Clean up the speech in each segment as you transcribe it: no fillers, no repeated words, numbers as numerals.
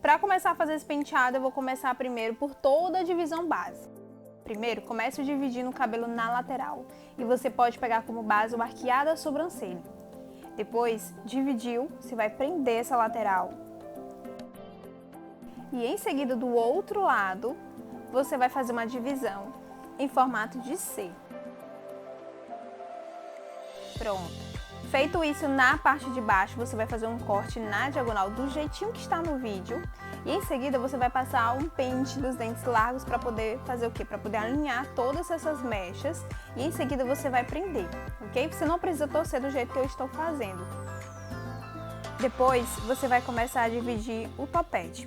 Para começar a fazer esse penteado, eu vou começar primeiro por toda a divisão base. Primeiro, comece dividindo o cabelo na lateral e você pode pegar como base o arqueado da sobrancelha. Depois, dividiu, você vai prender essa lateral. E em seguida, do outro lado, você vai fazer uma divisão em formato de C. Pronto. Feito isso, na parte de baixo, você vai fazer um corte na diagonal do jeitinho que está no vídeo. E em seguida, você vai passar um pente dos dentes largos para poder fazer o quê? Para poder alinhar todas essas mechas. E em seguida, você vai prender, ok? Você não precisa torcer do jeito que eu estou fazendo. Depois, você vai começar a dividir o topete.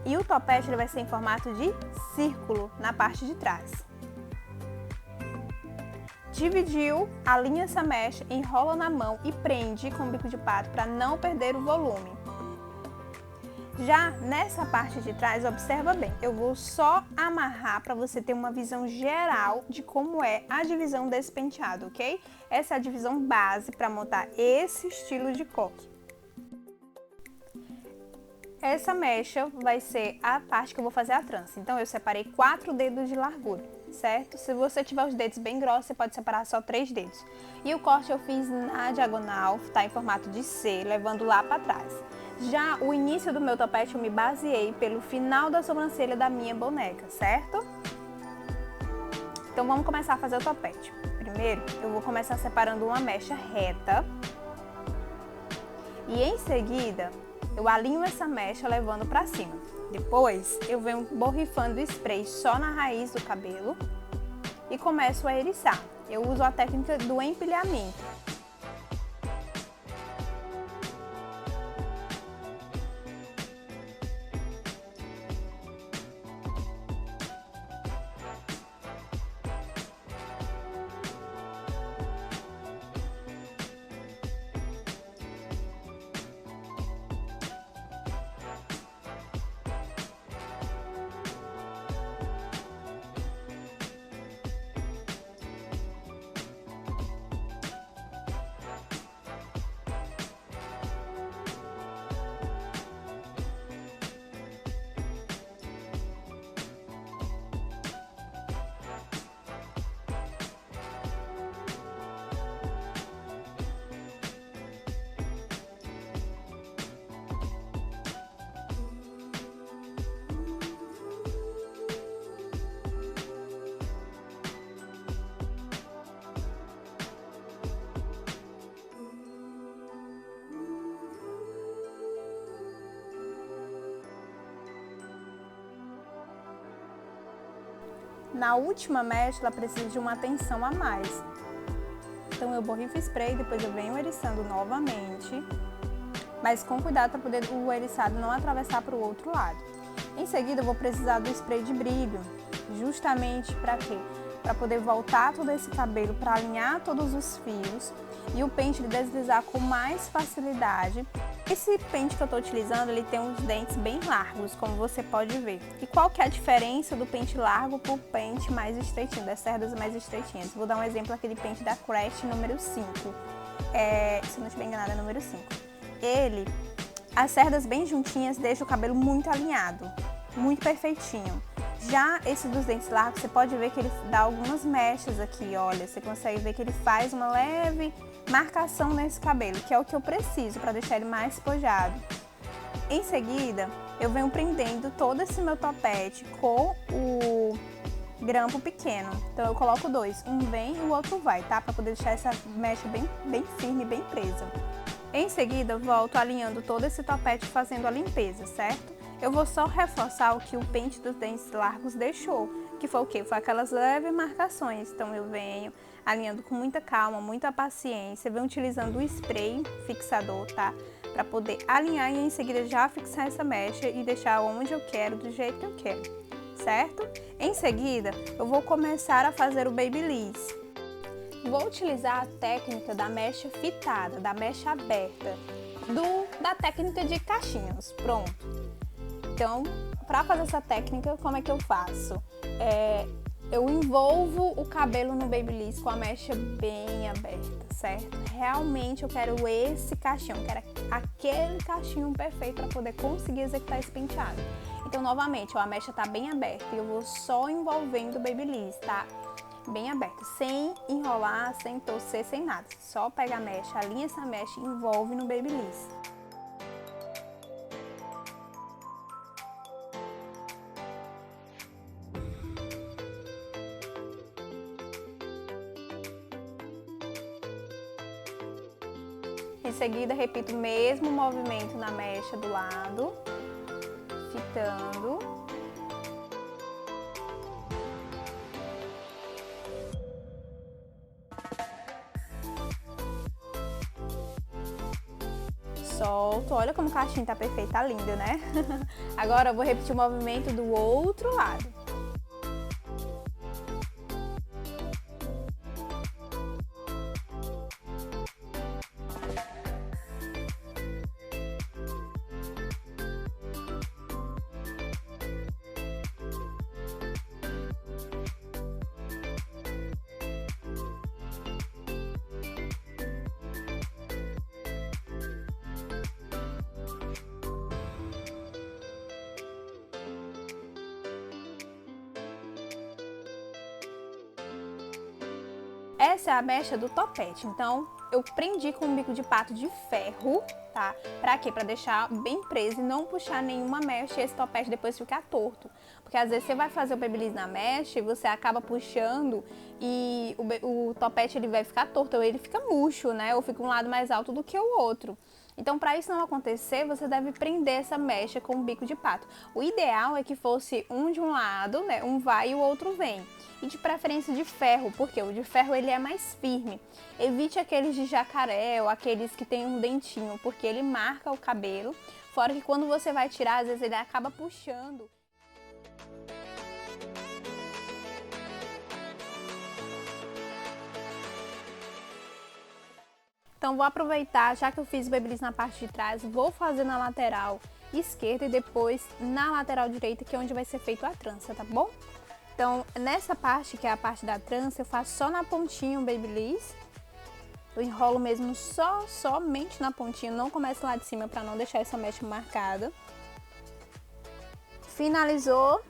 E o topete ele vai ser em formato de círculo na parte de trás. Dividiu, alinha essa mecha, enrola na mão e prende com o bico de pato para não perder o volume. Já nessa parte de trás, observa bem, eu vou só amarrar para você ter uma visão geral de como é a divisão desse penteado, ok? Essa é a divisão base para montar esse estilo de coque. Essa mecha vai ser a parte que eu vou fazer a trança, então eu separei 4 dedos de largura, certo? Se você tiver os dedos bem grossos, você pode separar só 3 dedos. E o corte eu fiz na diagonal, tá em formato de C, levando lá para trás. Já o início do meu topete eu me baseei pelo final da sobrancelha da minha boneca, certo? Então vamos começar a fazer o topete. Primeiro, eu vou começar separando uma mecha reta. E em seguida, eu alinho essa mecha levando para cima. Depois, eu venho borrifando spray só na raiz do cabelo e começo a eriçar. Eu uso a técnica do empilhamento. Na última mecha, ela precisa de uma atenção a mais. Então eu borrifo spray, depois eu venho eriçando novamente, mas com cuidado para poder o eriçado não atravessar para o outro lado. Em seguida eu vou precisar do spray de brilho, justamente para quê? Para poder voltar todo esse cabelo, para alinhar todos os fios e o pente deslizar com mais facilidade. Esse pente que eu estou utilizando, ele tem uns dentes bem largos, como você pode ver. E qual que é a diferença do pente largo para o pente mais estreitinho, das cerdas mais estreitinhas? Vou dar um exemplo, aquele pente da Crest número 5. Se não estiver enganada, é número 5. As cerdas bem juntinhas deixam o cabelo muito alinhado, muito perfeitinho. Já esse dos dentes largos, você pode ver que ele dá algumas mechas aqui, olha, você consegue ver que ele faz uma leve marcação nesse cabelo, que é o que eu preciso para deixar ele mais espojado. Em seguida, eu venho prendendo todo esse meu topete com o grampo pequeno. Então eu coloco 2, um vem e o outro vai, tá? Para poder deixar essa mecha bem firme, bem presa. Em seguida, eu volto alinhando todo esse topete fazendo a limpeza, certo? Eu vou só reforçar o que o pente dos dentes largos deixou, que foi o quê? Foi aquelas leves marcações. Então eu venho alinhando com muita calma, muita paciência, venho utilizando o spray fixador, tá? Para poder alinhar e em seguida já fixar essa mecha e deixar onde eu quero, do jeito que eu quero, certo? Em seguida, eu vou começar a fazer o babyliss. Vou utilizar a técnica da mecha fitada, da mecha aberta, da técnica de caixinhos, pronto. Então, para fazer essa técnica, como é que eu faço? Eu envolvo o cabelo no Babyliss com a mecha bem aberta, certo? Realmente eu quero esse cachinho, eu quero aquele cachinho perfeito para poder conseguir executar esse penteado. Então, novamente, ó, a mecha tá bem aberta e eu vou só envolvendo o Babyliss, tá? Bem aberto, sem enrolar, sem torcer, sem nada. Só pega a mecha, alinha essa mecha e envolve no Babyliss. Em seguida, repito o mesmo movimento na mecha do lado, fitando. Solto, olha como o cachinho tá perfeito, tá lindo, né? Agora eu vou repetir o movimento do outro lado. Essa é a mecha do topete, então eu prendi com um bico de pato de ferro, tá? Pra quê? Pra deixar bem preso e não puxar nenhuma mecha e esse topete depois ficar torto. Porque às vezes você vai fazer o Babyliss na mecha e você acaba puxando e o topete ele vai ficar torto, ou ele fica murcho, né? Ou fica um lado mais alto do que o outro. Então, para isso não acontecer, você deve prender essa mecha com um bico de pato. O ideal é que fosse um de um lado, né? Um vai e o outro vem. E de preferência de ferro, porque o de ferro ele é mais firme. Evite aqueles de jacaré ou aqueles que tem um dentinho, porque ele marca o cabelo. Fora que quando você vai tirar, às vezes ele acaba puxando. Então vou aproveitar, já que eu fiz o Babyliss na parte de trás, vou fazer na lateral esquerda e depois na lateral direita, que é onde vai ser feito a trança, tá bom? Então nessa parte, que é a parte da trança, eu faço só na pontinha o Babyliss. Eu enrolo mesmo somente na pontinha, não começo lá de cima para não deixar essa mecha marcada. Finalizou.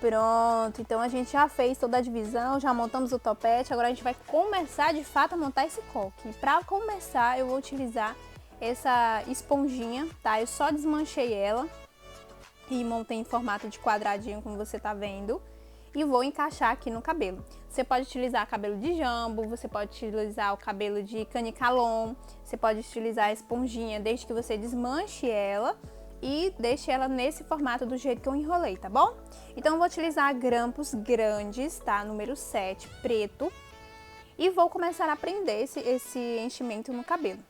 Pronto, então a gente já fez toda a divisão, já montamos o topete, agora a gente vai começar de fato a montar esse coque. Para começar eu vou utilizar essa esponjinha, tá? Eu só desmanchei ela e montei em formato de quadradinho, como você tá vendo. E vou encaixar aqui no cabelo. Você pode utilizar cabelo de jambo, você pode utilizar o cabelo de canicalon, você pode utilizar a esponjinha desde que você desmanche ela e deixe ela nesse formato do jeito que eu enrolei, tá bom? Então eu vou utilizar grampos grandes, tá? Número 7, preto. E vou começar a prender esse enchimento no cabelo.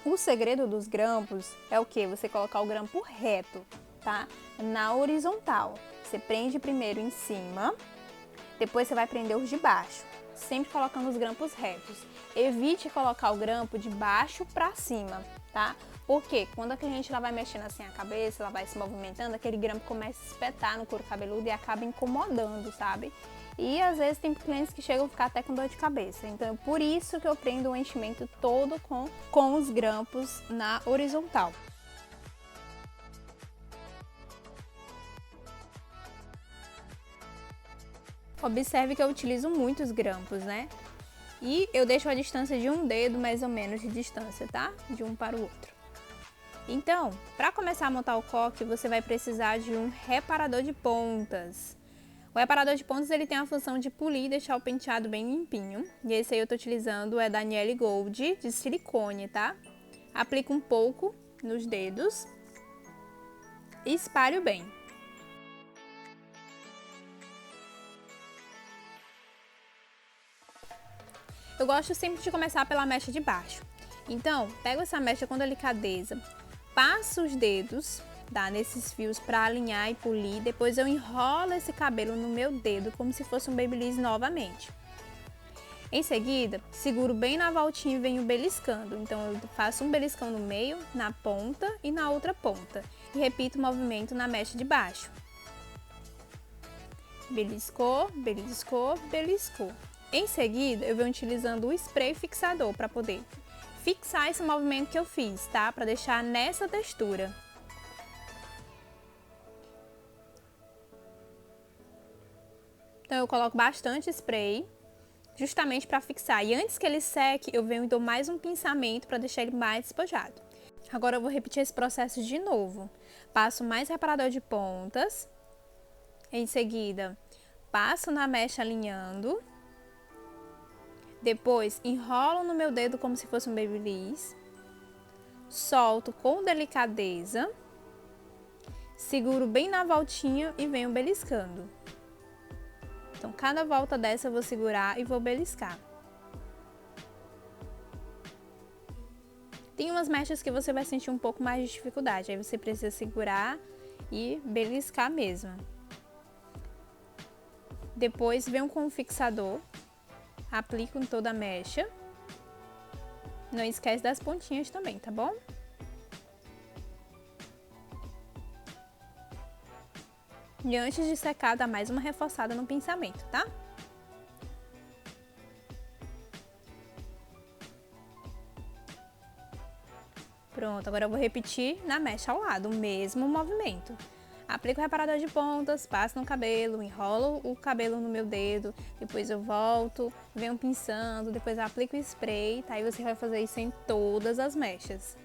O segredo dos grampos é o que? Você colocar o grampo reto, tá? Na horizontal. Você prende primeiro em cima, depois você vai prender os de baixo, sempre colocando os grampos retos. Evite colocar o grampo de baixo pra cima, tá? Porque quando a gente vai mexendo assim a cabeça, ela vai se movimentando, aquele grampo começa a espetar no couro cabeludo e acaba incomodando, sabe? E às vezes tem clientes que chegam a ficar até com dor de cabeça. Então, por isso que eu prendo o enchimento todo com os grampos na horizontal. Observe que eu utilizo muitos grampos, né? E eu deixo a distância de um dedo mais ou menos de distância, tá? De um para o outro. Então, para começar a montar o coque, você vai precisar de um reparador de pontas. O reparador de pontas ele tem a função de polir e deixar o penteado bem limpinho. E esse aí eu tô utilizando é da Niele Gold de silicone, tá? Aplico um pouco nos dedos e espalho bem. Eu gosto sempre de começar pela mecha de baixo. Então, pego essa mecha com delicadeza, passo os dedos, tá, nesses fios para alinhar e polir. Depois eu enrolo esse cabelo no meu dedo como se fosse um Babyliss novamente. Em seguida, seguro bem na voltinha e venho beliscando. Então eu faço um beliscão no meio, na ponta e na outra ponta. E repito o movimento na mecha de baixo. Beliscou, beliscou, beliscou. Em seguida, eu venho utilizando o spray fixador para poder fixar esse movimento que eu fiz, tá? Para deixar nessa textura. Então, eu coloco bastante spray, justamente para fixar. E antes que ele seque, eu venho e dou mais um pinçamento para deixar ele mais despojado. Agora, eu vou repetir esse processo de novo. Passo mais reparador de pontas. Em seguida, passo na mecha alinhando. Depois, enrolo no meu dedo como se fosse um babyliss. Solto com delicadeza. Seguro bem na voltinha e venho beliscando. Então, cada volta dessa eu vou segurar e vou beliscar. Tem umas mechas que você vai sentir um pouco mais de dificuldade. Aí você precisa segurar e beliscar mesmo. Depois, venho com o fixador. Aplico em toda a mecha. Não esquece das pontinhas também, tá bom? E antes de secar, dá mais uma reforçada no pinçamento, tá? Pronto, agora eu vou repetir na mecha ao lado, o mesmo movimento. Aplico o reparador de pontas, passo no cabelo, enrolo o cabelo no meu dedo, depois eu volto, venho pinçando, depois eu aplico o spray, tá? E você vai fazer isso em todas as mechas.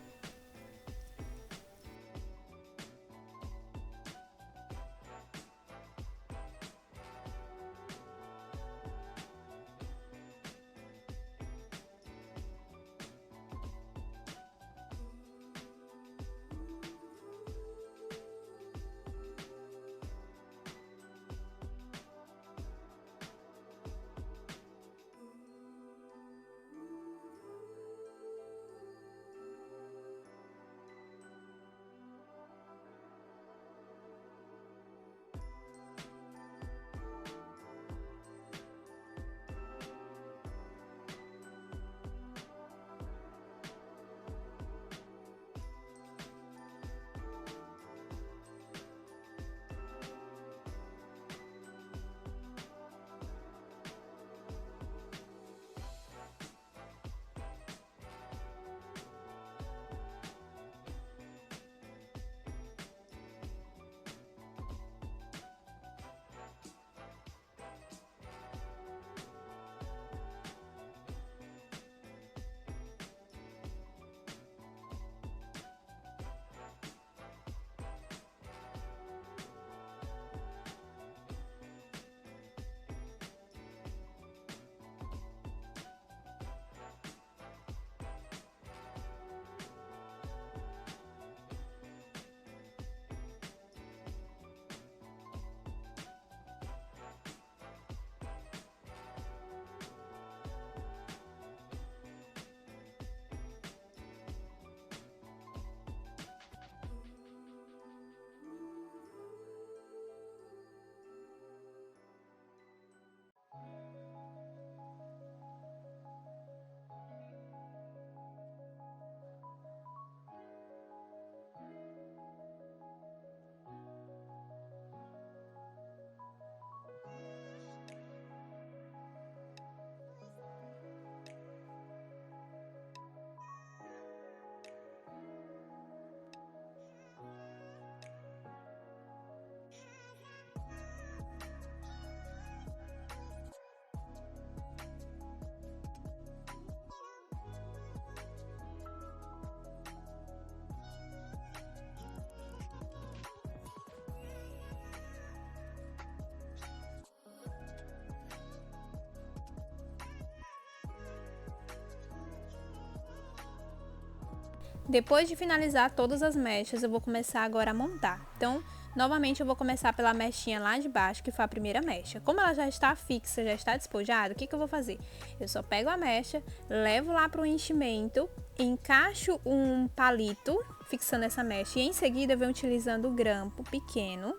Depois de finalizar todas as mechas, eu vou começar agora a montar. Então, novamente eu vou começar pela mechinha lá de baixo, que foi a primeira mecha. Como ela já está fixa, já está despojada, o que eu vou fazer? Eu só pego a mecha, levo lá para o enchimento, encaixo um palito, fixando essa mecha. E em seguida eu venho utilizando o grampo pequeno,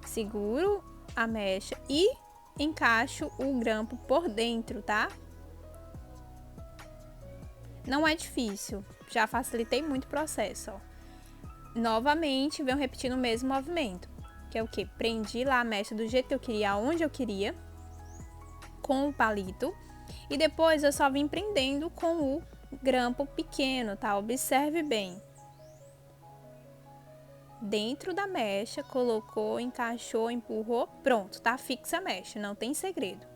seguro a mecha e encaixo o grampo por dentro, tá? Não é difícil, já facilitei muito o processo, ó. Novamente, venho repetindo o mesmo movimento. que é o que? Prendi lá a mecha do jeito que eu queria, aonde eu queria, com o palito. E depois eu só vim prendendo com o grampo pequeno, tá? Observe bem. Dentro da mecha, colocou, encaixou, empurrou, pronto, tá fixa a mecha, não tem segredo.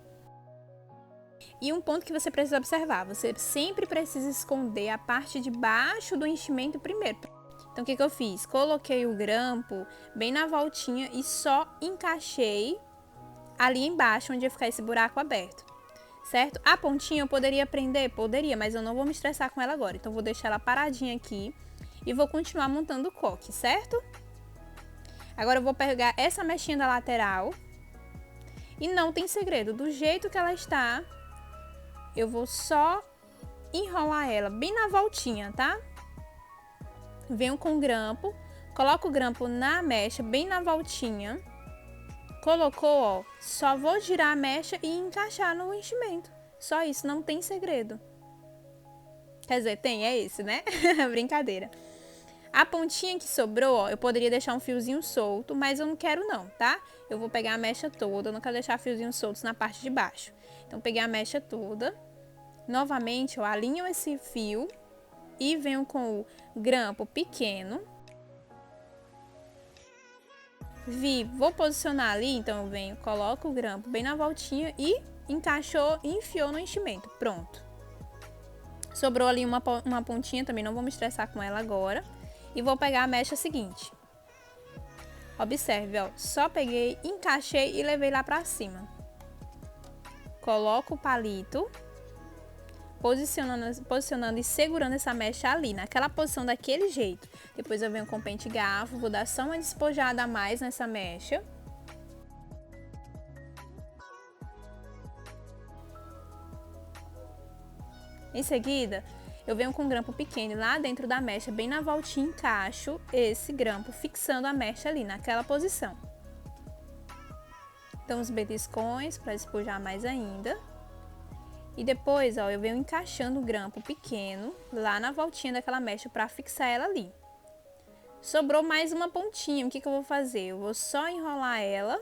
E um ponto que você precisa observar, você sempre precisa esconder a parte de baixo do enchimento primeiro. Então, o que eu fiz? Coloquei o grampo bem na voltinha e só encaixei ali embaixo, onde ia ficar esse buraco aberto, certo? A pontinha eu poderia prender? Poderia, mas eu não vou me estressar com ela agora. Então, vou deixar ela paradinha aqui e vou continuar montando o coque, certo? Agora, eu vou pegar essa mechinha da lateral e não tem segredo. Do jeito que ela está, eu vou só enrolar ela bem na voltinha, tá? Venho com o grampo, coloco o grampo na mecha, bem na voltinha. Colocou, ó, só vou girar a mecha e encaixar no enchimento. Só isso, não tem segredo. Quer dizer, tem, é esse, né? Brincadeira. A pontinha que sobrou, ó, eu poderia deixar um fiozinho solto, mas eu não quero não, tá? Eu vou pegar a mecha toda, eu não quero deixar fiozinhos soltos na parte de baixo. Então, peguei a mecha toda. Novamente, eu alinho esse fio e venho com o grampo pequeno. Vou posicionar ali, então eu venho, coloco o grampo bem na voltinha e encaixou e enfiou no enchimento. Pronto. Sobrou ali uma pontinha, também não vou me estressar com ela agora. E vou pegar a mecha seguinte. Observe, ó, só peguei, encaixei e levei lá pra cima. Coloco o palito, posicionando e segurando essa mecha ali, naquela posição daquele jeito. Depois eu venho com o pente garfo, vou dar só uma despojada a mais nessa mecha. Em seguida, eu venho com um grampo pequeno lá dentro da mecha, bem na voltinha, encaixo esse grampo, fixando a mecha ali, naquela posição. Então, os beliscões para despojar mais ainda. E depois, ó, eu venho encaixando o grampo pequeno lá na voltinha daquela mecha para fixar ela ali. Sobrou mais uma pontinha, o que eu vou fazer? Eu vou só enrolar ela,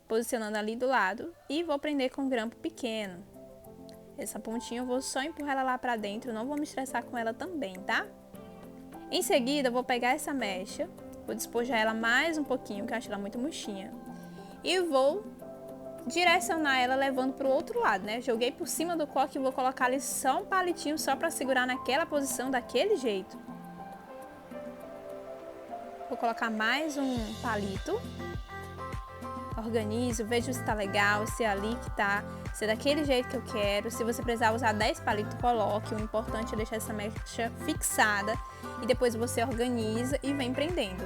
posicionando ali do lado, e vou prender com o grampo pequeno. Essa pontinha eu vou só empurrar ela lá pra dentro, não vou me estressar com ela também, tá? Em seguida, eu vou pegar essa mecha, vou despojar ela mais um pouquinho, que eu acho ela muito murchinha. E vou direcionar ela levando pro outro lado, né? Joguei por cima do coque e vou colocar ali só um palitinho, só pra segurar naquela posição, daquele jeito. Vou colocar mais um palito. Organizo, vejo se tá legal, se é ali que tá, se é daquele jeito que eu quero. Se você precisar usar 10 palitos, coloque. O importante é deixar essa mecha fixada e depois você organiza e vem prendendo.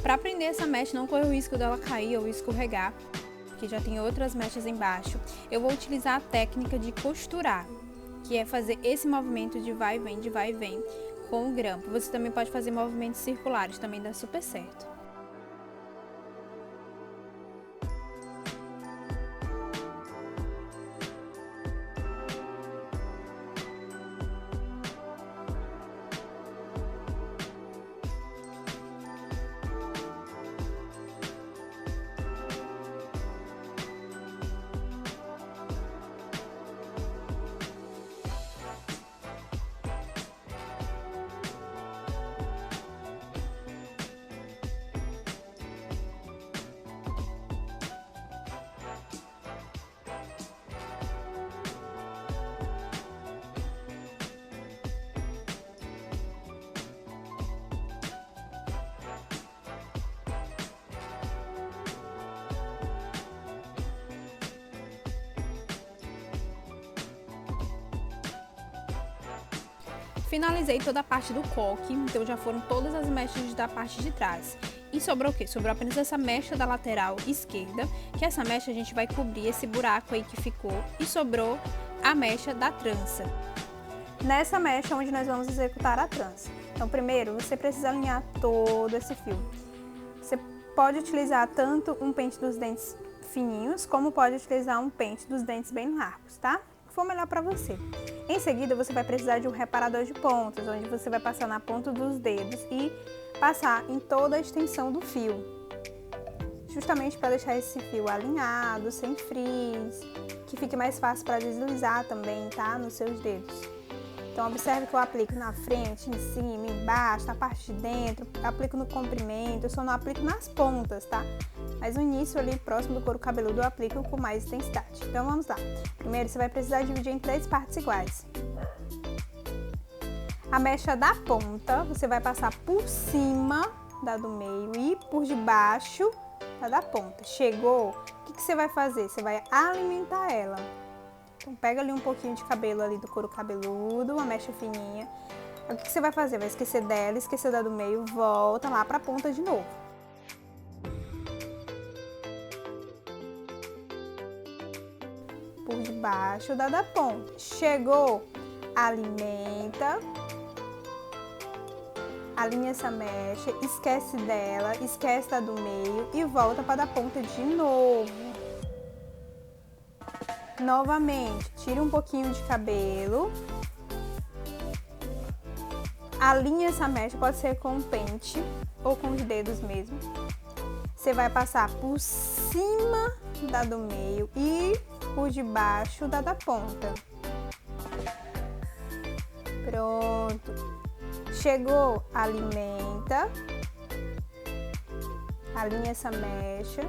Para prender essa mecha, não correr o risco dela cair ou escorregar, que já tem outras mechas embaixo, eu vou utilizar a técnica de costurar, que é fazer esse movimento de vai e vem com o grampo. Você também pode fazer movimentos circulares, também dá super certo. Finalizei toda a parte do coque, então já foram todas as mechas da parte de trás. E sobrou o quê? Sobrou apenas essa mecha da lateral esquerda, que essa mecha a gente vai cobrir esse buraco aí que ficou, e sobrou a mecha da trança. Nessa mecha onde nós vamos executar a trança. Então primeiro você precisa alinhar todo esse fio. Você pode utilizar tanto um pente dos dentes fininhos, como pode utilizar um pente dos dentes bem largos, tá? O que for melhor para você. Em seguida, você vai precisar de um reparador de pontas, onde você vai passar na ponta dos dedos e passar em toda a extensão do fio. Justamente para deixar esse fio alinhado, sem frizz, que fique mais fácil para deslizar também, tá? Nos seus dedos. Então, observe que eu aplico na frente, em cima, embaixo, na parte de dentro, aplico no comprimento, eu só não aplico nas pontas, tá? Mas no início ali, próximo do couro cabeludo, eu aplico com mais intensidade. Então, vamos lá. Primeiro, você vai precisar dividir em 3 partes iguais. A mecha da ponta, você vai passar por cima da do meio e por debaixo da ponta. Chegou, o que você vai fazer? Você vai alimentar ela. Então, pega ali um pouquinho de cabelo ali do couro cabeludo, uma mecha fininha. O que você vai fazer? Vai esquecer dela, esquecer da do meio, volta lá pra ponta de novo. Por debaixo da ponta. Chegou, alimenta. Alinha essa mecha, esquece dela, esquece da do meio e volta para a ponta de novo. Novamente, tira um pouquinho de cabelo. Alinha essa mecha, pode ser com um pente ou com os dedos mesmo. Você vai passar por cima da do meio e por debaixo da ponta. Pronto. Chegou, alimenta, alinha essa mecha,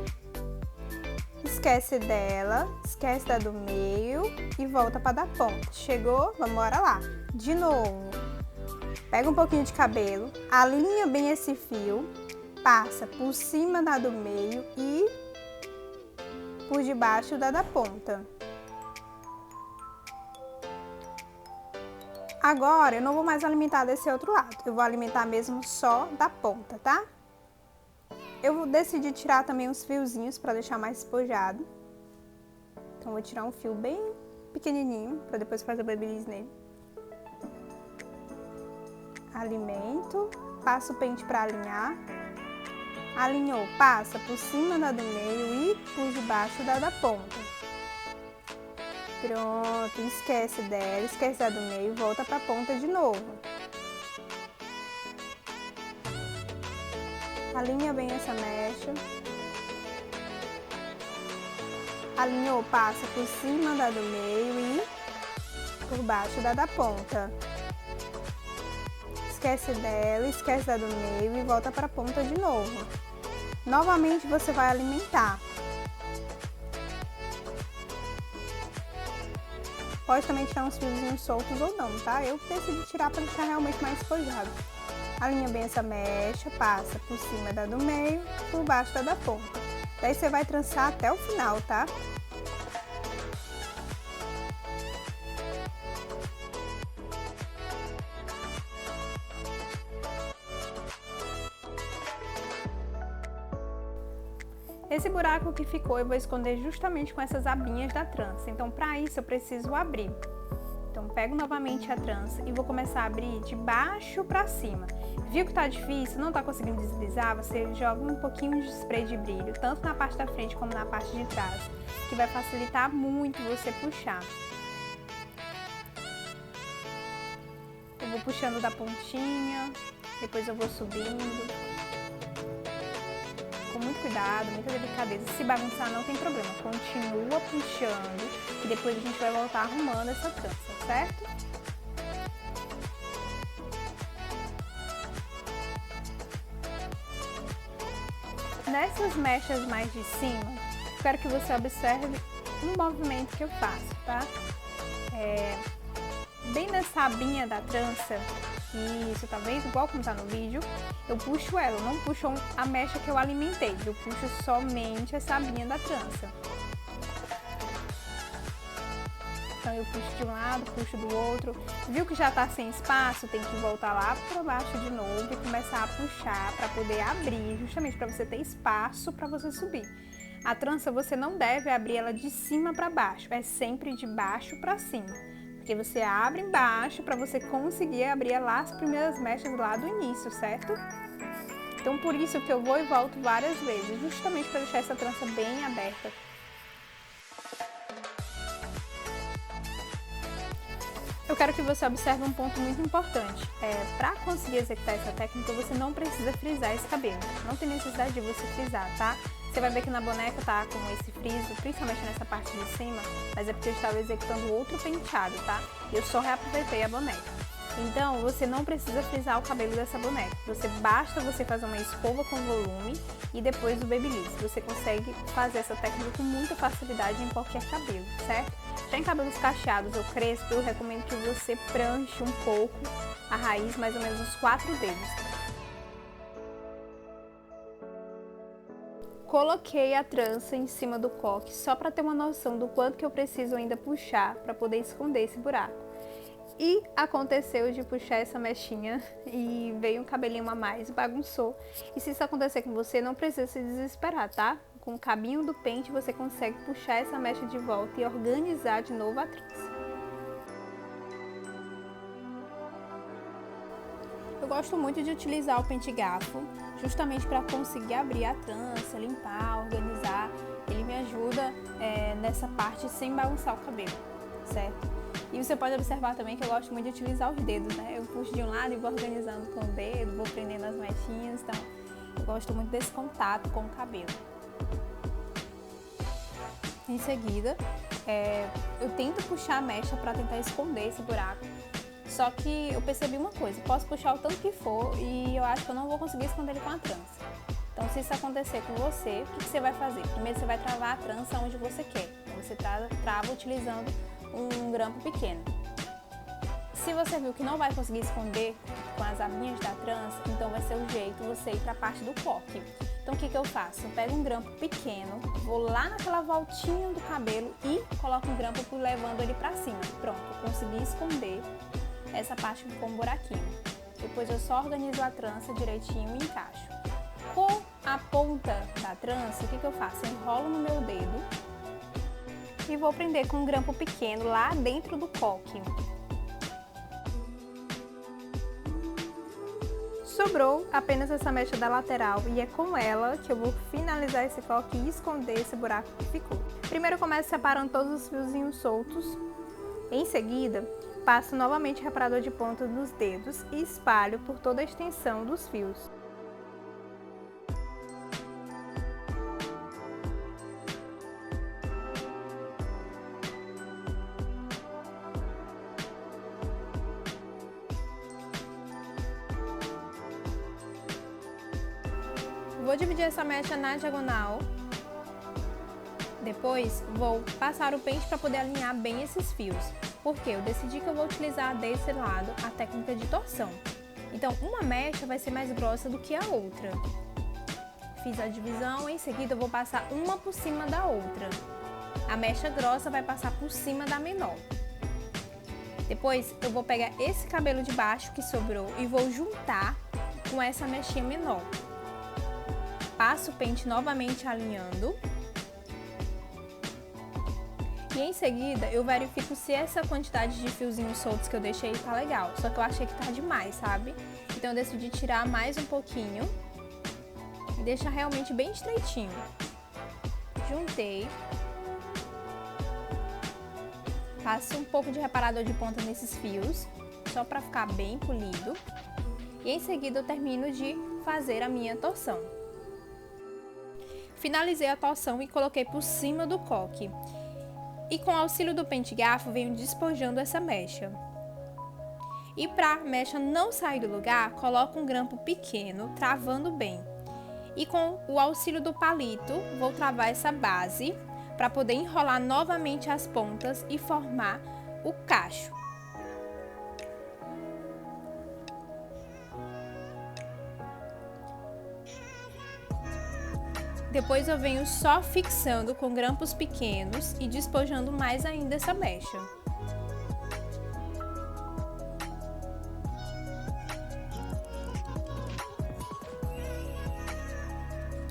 esquece dela, esquece da do meio e volta para dar ponta. Chegou, vamos embora lá. De novo, pega um pouquinho de cabelo, alinha bem esse fio, passa por cima da do meio e por debaixo da ponta. Agora, eu não vou mais alimentar desse outro lado, eu vou alimentar mesmo só da ponta, tá? Eu decidi tirar também uns fiozinhos para deixar mais espojado. Então, vou tirar um fio bem pequenininho, para depois fazer o babyliss nele. Alimento, passo o pente para alinhar. Alinhou, passa por cima da do meio e por debaixo da ponta. Pronto, esquece dela, esquece da do meio e volta para a ponta de novo. Alinha bem essa mecha. Alinhou, passa por cima da do meio e por baixo da ponta. Esquece dela, esquece da do meio e volta para a ponta de novo. Novamente você vai alimentar. Pode também tirar uns fiozinhos soltos ou não, tá? Eu decidi tirar para deixar realmente mais espojado. Alinha bem essa mecha, passa por cima da do meio, por baixo da ponta. Daí você vai trançar até o final, tá? Esse buraco que ficou eu vou esconder justamente com essas abinhas da trança, então para isso eu preciso abrir. Então pego novamente a trança e vou começar a abrir de baixo para cima. Viu que tá difícil, não tá conseguindo deslizar? Você joga um pouquinho de spray de brilho, tanto na parte da frente como na parte de trás, que vai facilitar muito você puxar. Eu vou puxando da pontinha, depois eu vou subindo. Com muito cuidado, muita delicadeza. Se bagunçar não tem problema, continua puxando e depois a gente vai voltar arrumando essa trança, certo? Nessas mechas mais de cima, eu quero que você observe um movimento que eu faço, tá? Bem nessa abinha da trança, isso, tá vendo? Igual como tá no vídeo, eu puxo ela, eu não puxo a mecha que eu alimentei, eu puxo somente essa abinha da trança. Então eu puxo de um lado, puxo do outro. Viu que já tá sem espaço? Tem que voltar lá para baixo de novo e começar a puxar para poder abrir, justamente para você ter espaço para você subir. A trança você não deve abrir ela de cima para baixo, é sempre de baixo para cima. Porque você abre embaixo para você conseguir abrir lá as primeiras mechas lá do início, certo? Então por isso que eu vou e volto várias vezes, justamente para deixar essa trança bem aberta. Eu quero que você observe um ponto muito importante. Para conseguir executar essa técnica, você não precisa frisar esse cabelo. Não tem necessidade de você frisar, tá? Você vai ver que na boneca tá com esse friso, principalmente nessa parte de cima, mas é porque eu estava executando outro penteado, tá? Eu só reaproveitei a boneca. Então, você não precisa frisar o cabelo dessa boneca. Basta você fazer uma escova com volume e depois o babyliss. Você consegue fazer essa técnica com muita facilidade em qualquer cabelo, certo? Já em cabelos cacheados ou crespos, eu recomendo que você pranche um pouco a raiz, mais ou menos uns 4 dedos. Coloquei a trança em cima do coque só para ter uma noção do quanto que eu preciso ainda puxar para poder esconder esse buraco. E aconteceu de puxar essa mechinha e veio um cabelinho a mais, bagunçou. E se isso acontecer com você, não precisa se desesperar, tá? Com o cabinho do pente você consegue puxar essa mecha de volta e organizar de novo a trança. Eu gosto muito de utilizar o pente garfo, justamente para conseguir abrir a trança, limpar, organizar. Ele me ajuda nessa parte sem bagunçar o cabelo, certo? E você pode observar também que eu gosto muito de utilizar os dedos, né? Eu puxo de um lado e vou organizando com o dedo, vou prendendo as mechinhas, então eu gosto muito desse contato com o cabelo. Em seguida, eu tento puxar a mecha para tentar esconder esse buraco. Só que eu percebi uma coisa, posso puxar o tanto que for e eu acho que eu não vou conseguir esconder ele com a trança. Então, se isso acontecer com você, o que você vai fazer? Primeiro, você vai travar a trança onde você quer. Então, você trava utilizando um grampo pequeno. Se você viu que não vai conseguir esconder com as abinhas da trança, então vai ser o jeito você ir para a parte do coque. Então, o que eu faço? Eu pego um grampo pequeno, vou lá naquela voltinha do cabelo e coloco um grampo levando ele para cima. Pronto, eu consegui esconder essa parte que ficou um buraquinho. Depois eu só organizo a trança direitinho e encaixo. Com a ponta da trança, o que eu faço? Eu enrolo no meu dedo e vou prender com um grampo pequeno lá dentro do coque. Sobrou apenas essa mecha da lateral e é com ela que eu vou finalizar esse coque e esconder esse buraco que ficou. Primeiro eu começo separando todos os fiozinhos soltos. Em seguida, passo novamente o reparador de ponta nos dedos e espalho por toda a extensão dos fios. Vou dividir essa mecha na diagonal. Depois, vou passar o pente para poder alinhar bem esses fios. Porque eu decidi que eu vou utilizar desse lado a técnica de torção. Então, uma mecha vai ser mais grossa do que a outra. Fiz a divisão, em seguida eu vou passar uma por cima da outra. A mecha grossa vai passar por cima da menor. Depois, eu vou pegar esse cabelo de baixo que sobrou e vou juntar com essa mechinha menor. passo o pente novamente alinhando. E em seguida eu verifico se essa quantidade de fiozinhos soltos que eu deixei tá legal. Só que eu achei que tá demais, sabe? Então eu decidi tirar mais um pouquinho e deixar realmente bem estreitinho. Juntei. Passo um pouco de reparador de ponta nesses fios, só para ficar bem polido. E em seguida eu termino de fazer a minha torção. Finalizei a torção e coloquei por cima do coque. E com o auxílio do pente garfo venho despojando essa mecha. E para a mecha não sair do lugar, coloco um grampo pequeno, travando bem. E com o auxílio do palito, vou travar essa base para poder enrolar novamente as pontas e formar o cacho. Depois eu venho só fixando com grampos pequenos e despojando mais ainda essa mecha.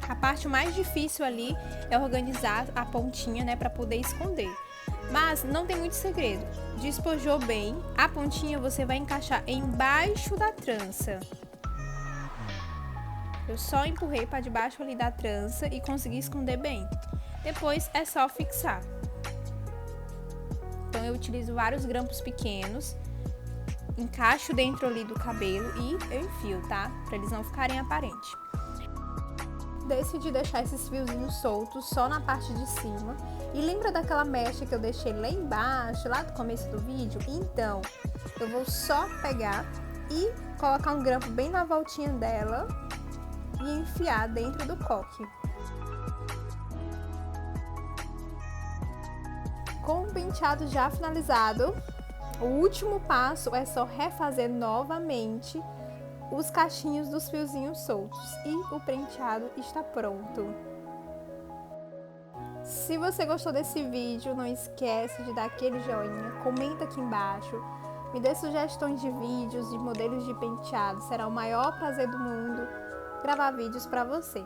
A parte mais difícil ali é organizar a pontinha, né, para poder esconder. Mas não tem muito segredo. Despojou bem, a pontinha você vai encaixar embaixo da trança. Eu só empurrei para debaixo ali da trança e consegui esconder bem. Depois é só fixar. Então eu utilizo vários grampos pequenos, encaixo dentro ali do cabelo e eu enfio, tá? Para eles não ficarem aparentes. Decidi deixar esses fiozinhos soltos só na parte de cima. E lembra daquela mecha que eu deixei lá embaixo, lá do começo do vídeo? Então, eu vou só pegar e colocar um grampo bem na voltinha dela e enfiar dentro do coque. Com o penteado já finalizado, o último passo é só refazer novamente os cachinhos dos fiozinhos soltos e o penteado está pronto. Se você gostou desse vídeo, não esquece de dar aquele joinha, comenta aqui embaixo, me dê sugestões de vídeos, de modelos de penteado, será o maior prazer do mundo gravar vídeos para você.